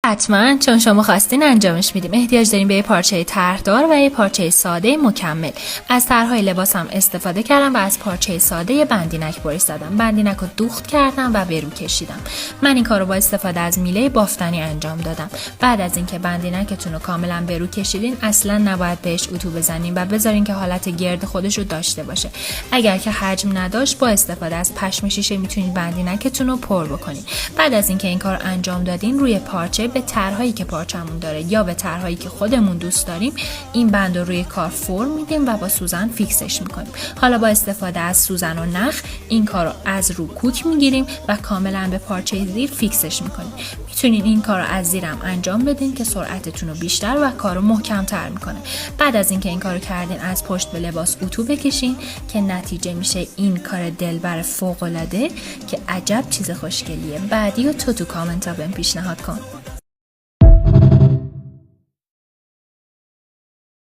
حتما، چون شما خواستین انجامش میدیم. احتیاج داریم به یه پارچه طرحدار و یه پارچه ساده مکمل. از طرحهای لباسم استفاده کردم و از پارچه ساده بندینک بریس زدم. بندینک رو دوخت کردم و به رو کشیدم. من این کارو با استفاده از میله بافتنی انجام دادم. بعد از اینکه بندینکتون رو کاملا به رو کشیدین، اصلا نباید بهش اتو بزنین و بذارین که حالت گرد خودش رو داشته باشه. اگر که حجم نداشت، با استفاده از پشم شیشه میتونید بندینکتون رو پر بکنین. بعد از اینکه این کار انجام دادین، روی پارچه به طرحهایی که پارچمون داره یا به طرحهایی که خودمون دوست داریم این بند رو روی کار فرم میدیم و با سوزن فیکسش میکنیم. حالا با استفاده از سوزن و نخ این کار رو از رو کوک میگیریم و کاملا به پارچه زیر فیکسش میکنیم. میتونین این کار رو از زیرم انجام بدین که سرعتتون رو بیشتر و کار رو محکم‌تر میکنه. بعد از اینکه این کار رو کردین، از پشت به لباس اتو بکشین که نتیجه میشه این کار دلبر فوق‌العاده که عجب چیز خوشگلیه. بعدی رو تو کامنت ها بهم پیشنهاد کن.